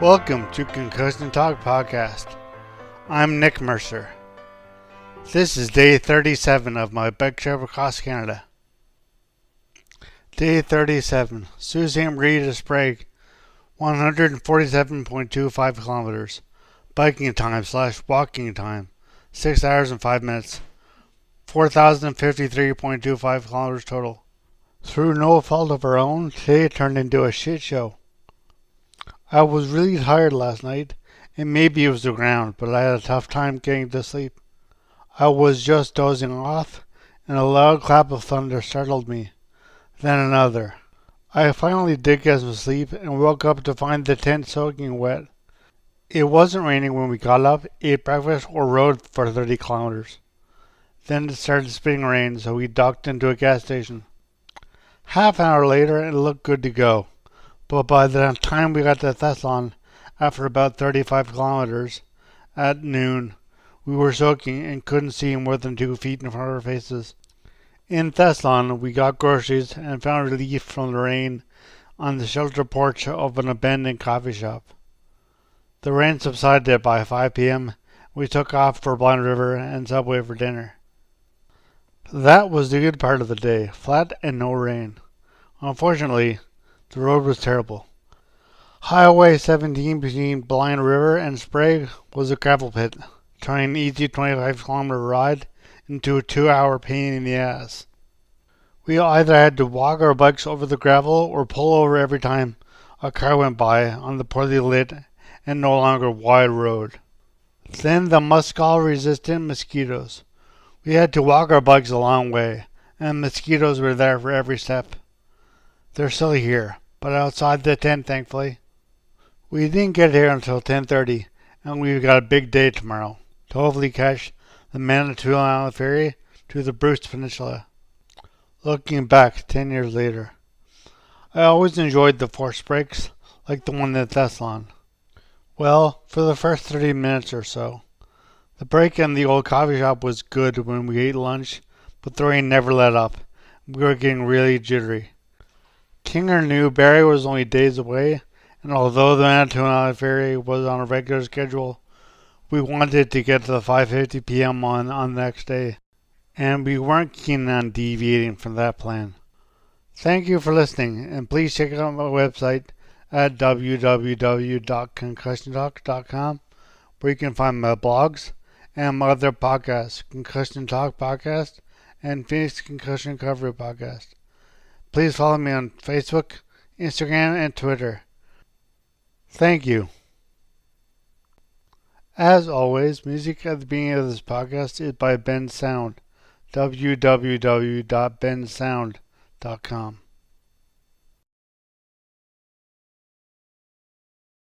Welcome to Concussion Talk Podcast. I'm Nick Mercer. This is day 37 of my bike trip across Canada. Day 37, Sault Ste. Marie to Spragge, 147.25 kilometers. Biking time / walking time, 6 hours and 5 minutes. 4,053.25 kilometers total. Through no fault of our own, today turned into a shit show. I was really tired last night, and maybe it was the ground, but I had a tough time getting to sleep. I was just dozing off, and a loud clap of thunder startled me. Then another. I finally did get some sleep and woke up to find the tent soaking wet. It wasn't raining when we got up, ate breakfast, or rode for 30 kilometers. Then it started spitting rain, so we docked into a gas station. Half an hour later, it looked good to go. But by the time we got to Thessalon, after about 35 kilometers, at noon, we were soaking and couldn't see more than 2 feet in front of our faces. In Thessalon, we got groceries and found relief from the rain on the shelter porch of an abandoned coffee shop. The rain subsided by 5 p.m. We took off for Blind River and Subway for dinner. That was the good part of the day, flat and no rain. Unfortunately, the road was terrible. Highway 17 between Blind River and Spragge was a gravel pit, turning an easy 25-kilometer ride into a 2-hour pain in the ass. We either had to walk our bikes over the gravel or pull over every time a car went by on the poorly lit and no longer wide road. Then the mosquito-resistant mosquitoes. We had to walk our bikes a long way, and mosquitoes were there for every step. They're still here, but outside the tent, thankfully. We didn't get here until 10:30, and we've got a big day tomorrow to hopefully catch the Manitoulin Island ferry to the Bruce Peninsula. Looking back 10 years later, I always enjoyed the forced breaks like the one at Thessalon. Well, for the first 30 minutes or so. The break in the old coffee shop was good when we ate lunch, but the rain never let up. We were getting really jittery. Kinger knew Barrie was only days away, and although the Manitoulin Island ferry was on a regular schedule, we wanted to get to the 5:50 p.m. on the next day, and we weren't keen on deviating from that plan. Thank you for listening, and please check out my website at www.concussiontalk.com, where you can find my blogs and my other podcasts, Concussion Talk Podcast and Phoenix Concussion Recovery Podcast. Please follow me on Facebook, Instagram, and Twitter. Thank you. As always, music at the beginning of this podcast is by Ben Sound, www.bensound.com.